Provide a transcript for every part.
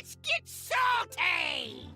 Let's get salty!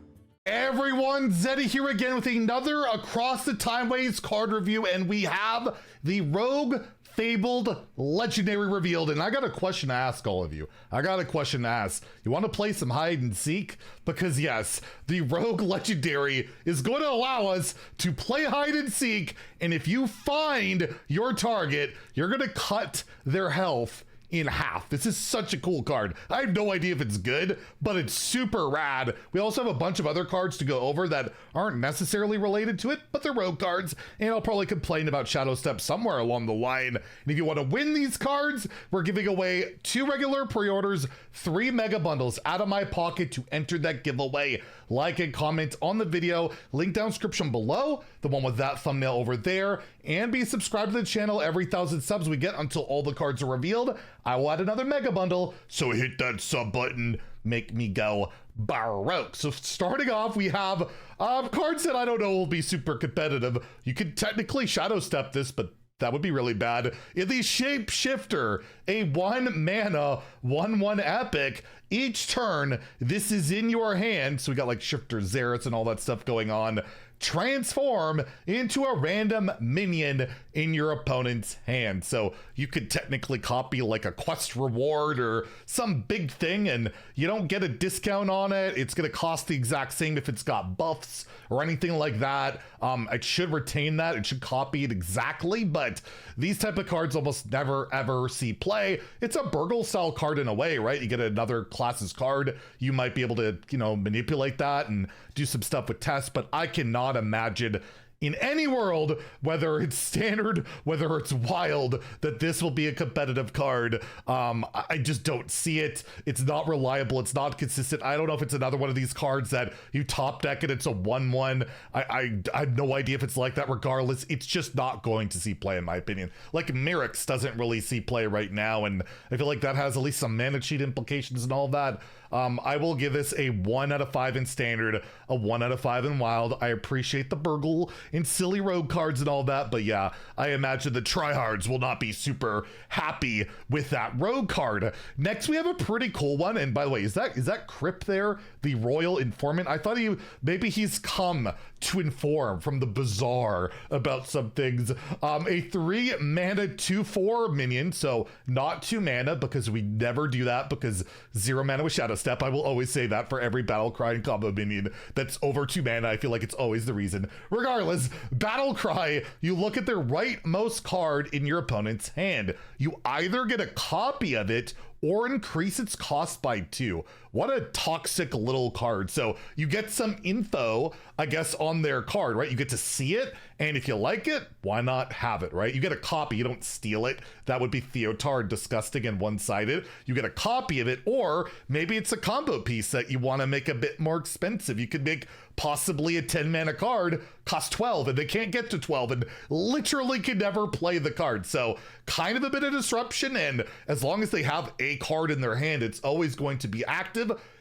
Everyone, Zeddy here again with another Across the Timeways card review, and we have the Rogue Fabled Legendary revealed, and I got a question to ask all of you. You want to play some hide and seek? Because yes, the Rogue Legendary is going to allow us to play hide and seek, and if you find your target, you're going to cut their health in half. This is such a cool card. I have no idea if it's good, but it's super rad. We also have a bunch of other cards to go over that aren't necessarily related to it, but they're rogue cards, and I'll probably complain about Shadow Step somewhere along the line. And if you want to win these cards, we're giving away 2 regular pre-orders, 3 mega bundles out of my pocket to enter that giveaway. Like and comment on the video, link down description below, the one with that thumbnail over there, and be subscribed to the channel. Every 1,000 subs we get until all the cards are revealed, I will add another mega bundle, so hit that sub button, make me go baroque. So starting off, we have cards that I don't know will be super competitive. You could technically Shadow Step this, but that would be really bad. In the Shapeshifter, a 1 mana, 1/1 epic. Each turn, this is in your hand. So we got like Shifter Xerath and all that stuff going on. Transform into a random minion in your opponent's hand. So you could technically copy like a quest reward or some big thing, and you don't get a discount on it. It's going to cost the exact same if it's got buffs or anything like that. It should retain that. It should copy it exactly, but these type of cards almost never ever see play. It's a Burgle style card in a way, right? You get another class's card. You might be able to, manipulate that and do some stuff with tests, but I cannot imagine in any world, whether it's standard, whether it's wild, that this will be a competitive card. I just don't see it. It's not reliable. It's not consistent. I don't know if it's another one of these cards that you top deck and it's a 1/1. I have no idea if it's like that. Regardless, it's just not going to see play in my opinion. Like Mirix doesn't really see play right now, and I feel like that has at least some mana cheat implications and all that. I will give this a 1 out of 5 in standard, a 1 out of 5 in wild. I appreciate the Burgle and silly rogue cards and all that, but yeah, I imagine the tryhards will not be super happy with that rogue card. Next, we have a pretty cool one, and by the way, is that Crip there, the Royal Informant? I thought maybe he's come to inform from the bazaar about some things. A 3 mana 2/4 minion, so not 2 mana because we never do that because 0 mana with Shadow Step. I will always say that for every Battle Cry and combo minion that's over 2 mana. I feel like it's always the reason. Regardless, Battle Cry, you look at the rightmost card in your opponent's hand. You either get a copy of it or increase its cost by 2. What a toxic little card. So you get some info, I guess, on their card, right? You get to see it, and if you like it, why not have it, right? You get a copy, you don't steal it. That would be Theotard, disgusting and one-sided. You get a copy of it, or maybe it's a combo piece that you want to make a bit more expensive. You could make possibly a 10 mana card cost 12, and they can't get to 12 and literally can never play the card. So kind of a bit of disruption, and as long as they have a card in their hand, it's always going to be active.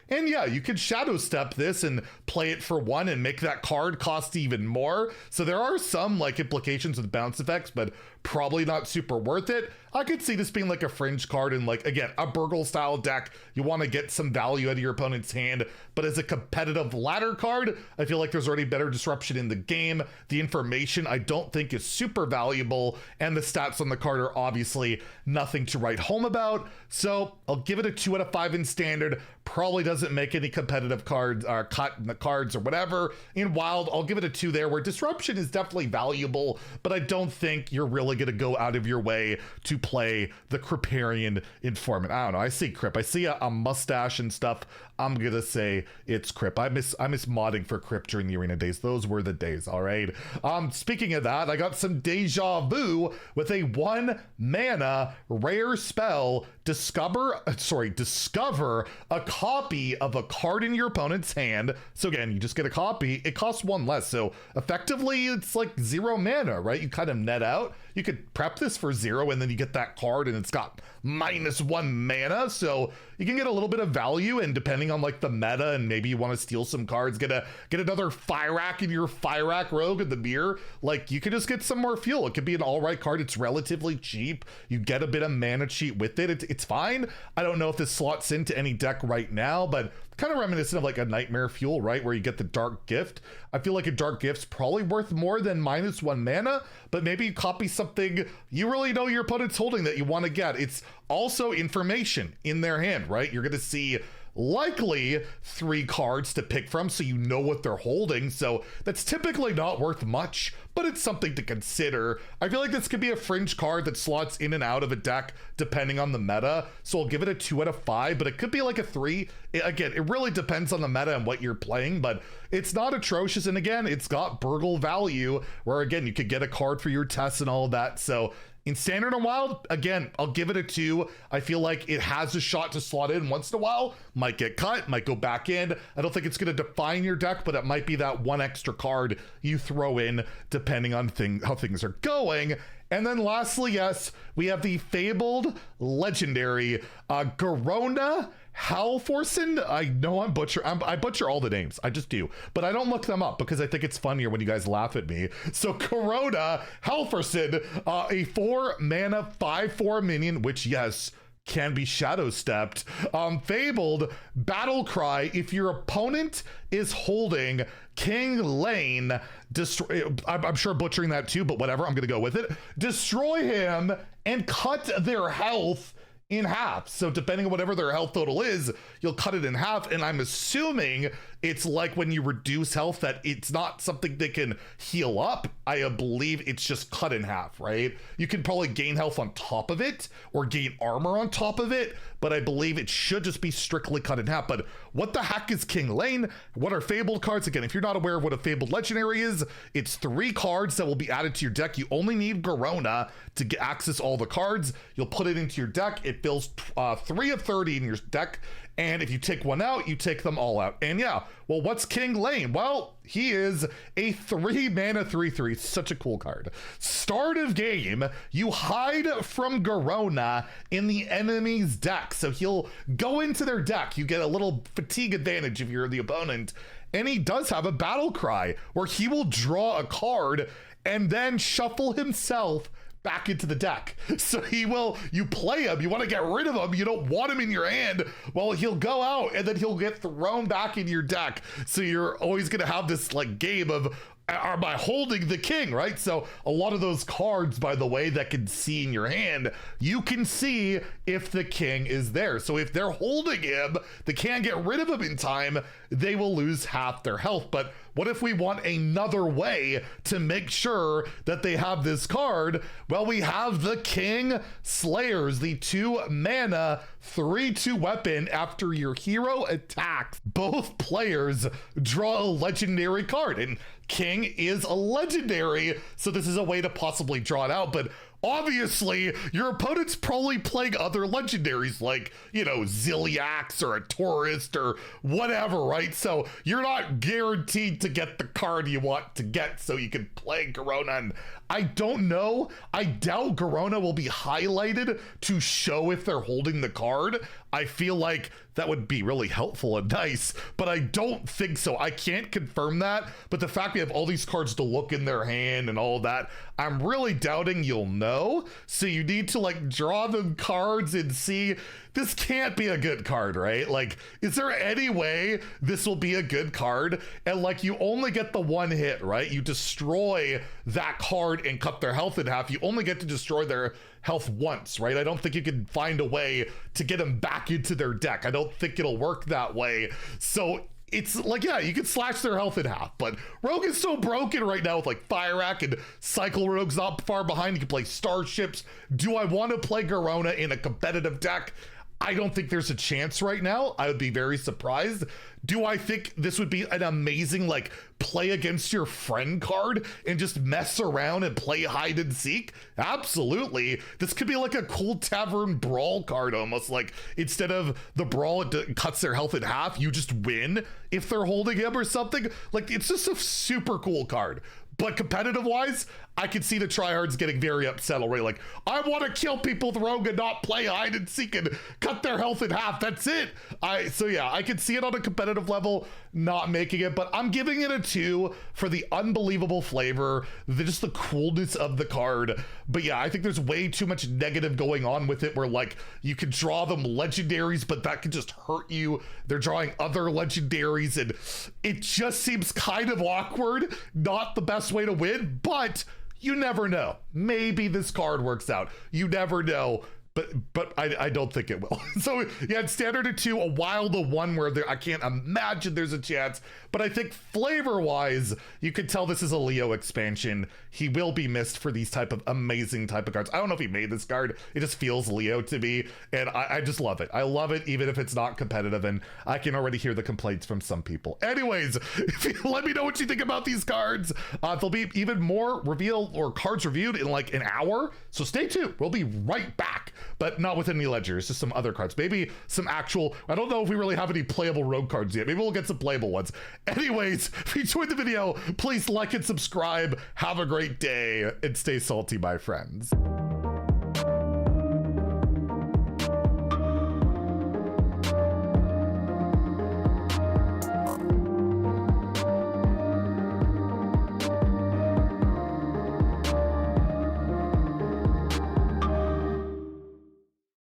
And yeah, you could Shadow Step this and play it for 1 and make that card cost even more. So there are some like implications with bounce effects, but probably not super worth it. I could see this being like a fringe card in like, again, a Burgle style deck. You want to get some value out of your opponent's hand, but as a competitive ladder card, I feel like there's already better disruption in the game. The information I don't think is super valuable, and the stats on the card are obviously nothing to write home about. So I'll give it a 2 out of 5 in standard. Probably doesn't make any competitive cards or cut in the cards or whatever. In wild, I'll give it a 2 there, where disruption is definitely valuable, but I don't think you're really going to go out of your way to play the Criparian Informant. I don't know. I see Crip. I see a mustache and stuff. I'm going to say it's Crip. I miss modding for Crip during the arena days. Those were the days, all right? Speaking of that, I got some Deja Vu with a 1 mana rare spell. Discover a copy of a card in your opponent's hand. So again, you just get a copy. It costs 1 less. So effectively, it's like 0 mana, right? You kind of net out. you could prep this for 0 and then you get that card and it's got -1 mana. So you can get a little bit of value, and depending on like the meta and maybe you want to steal some cards, get another Fire Rack in your Fire Rack Rogue in the mirror, like you could just get some more fuel. It could be an all right card. It's relatively cheap. You get a bit of mana cheat with it. It's fine. I don't know if this slots into any deck right now, but kind of reminiscent of like a Nightmare Fuel, right? Where you get the Dark Gift. I feel like a Dark Gift's probably worth more than -1 mana, but maybe you copy something you really know your opponent's holding that you want to get. It's also information in their hand, right? You're going to see likely 3 cards to pick from, so you know what they're holding. So that's typically not worth much, but it's something to consider. I feel like this could be a fringe card that slots in and out of a deck depending on the meta. So I'll give it a 2 out of 5, but it could be like a 3. Again, it really depends on the meta and what you're playing, but it's not atrocious. And again, it's got burgle value where again, you could get a card for your tests and all of that. So in Standard and Wild, again, I'll give it a 2. I feel like it has a shot to slot in once in a while. Might get cut, might go back in. I don't think it's going to define your deck, but it might be that one extra card you throw in depending on how things are going. And then lastly, yes, we have the Fabled Legendary Garona Halforcen. I know I butcher all the names. I just do. But I don't look them up because I think it's funnier when you guys laugh at me. So Garona Halforcen, a 4 mana 5/4 minion, which yes, can be shadow stepped. Fabled Battle Cry. If your opponent is holding King Lane, I'm sure butchering that too, but whatever, I'm gonna go with it. Destroy him and cut their health in half. So depending on whatever their health total is, you'll cut it in half. And I'm assuming it's like when you reduce health that it's not something that can heal up. I believe it's just cut in half, right? You can probably gain health on top of it or gain armor on top of it, but I believe it should just be strictly cut in half. But what the heck is King Lane? What are Fabled cards? Again, if you're not aware of what a Fabled Legendary is, it's 3 cards that will be added to your deck. You only need Garona to access all the cards. You'll put it into your deck. It fills 3 of 30 in your deck. And if you take one out, you take them all out. And yeah, well, what's King Lane? Well, he is a 3 mana 3/3. Such a cool card. Start of game, you hide from Garona in the enemy's deck. So he'll go into their deck. You get a little fatigue advantage if you're the opponent. And he does have a Battle Cry where he will draw a card and then shuffle himself back into the deck. So you play him, you want to get rid of him, you don't want him in your hand, well, he'll go out and then he'll get thrown back in your deck. So you're always going to have this like game of, am I holding the king, right? So a lot of those cards, by the way, that can see in your hand, you can see if the king is there. So if they're holding him, they can't get rid of him in time, they will lose half their health. But what if we want another way to make sure that they have this card? Well, we have the King Slayers, the 2 mana 3/2 weapon. After your hero attacks, both players draw a legendary card, and King is a legendary, so this is a way to possibly draw it out. But obviously, your opponent's probably playing other legendaries like, you know, Zilliax or a Tourist or whatever, right? So you're not guaranteed to get the card you want to get, so you can play Garona. And I don't know. I doubt Garona will be highlighted to show if they're holding the card. I feel like that would be really helpful and nice, but I don't think so. I can't confirm that, but the fact we have all these cards to look in their hand and all that, I'm really doubting you'll know. So you need to like draw them cards and see. This can't be a good card, right? Like, is there any way this will be a good card? And like, you only get the one hit, right? You destroy that card and cut their health in half. You only get to destroy their health once, right? I don't think you can find a way to get them back into their deck. I don't think it'll work that way. So it's like, yeah, you can slash their health in half, but Rogue is so broken right now with like Fire Rack and Cycle Rogue's not far behind. You can play Starships. Do I want to play Garona in a competitive deck? I don't think there's a chance right now. I would be very surprised. Do I think this would be an amazing like play against your friend card and just mess around and play hide and seek? Absolutely. This could be like a cool tavern brawl card almost. Like instead of the brawl, it cuts their health in half. You just win if they're holding him or something. Like it's just a super cool card. But competitive wise, I could see the tryhards getting very upset already. Like, I want to kill people with Rogue and not play hide and seek and cut their health in half. That's it. So yeah, I could see it on a competitive level not making it, but I'm giving it a 2 for the unbelievable flavor, just the coolness of the card. But yeah, I think there's way too much negative going on with it, where like you can draw them legendaries, but that could just hurt you. They're drawing other legendaries, and it just seems kind of awkward. Not the best way to win, but you never know. Maybe this card works out. You never know. But I don't think it will. So yeah, it's standard a 2, a wild a 1, where I can't imagine there's a chance. But I think flavor-wise, you could tell this is a Leo expansion. He will be missed for these type of amazing type of cards. I don't know if he made this card. It just feels Leo to me, and I just love it. I love it, even if it's not competitive, and I can already hear the complaints from some people. Anyways, let me know what you think about these cards. There'll be even more reveal or cards reviewed in like an hour, so stay tuned. We'll be right back. But not with any ledgers, just some other cards. Maybe some actual, I don't know if we really have any playable Rogue cards yet. Maybe we'll get some playable ones. Anyways, if you enjoyed the video, please like and subscribe. Have a great day and stay salty, my friends.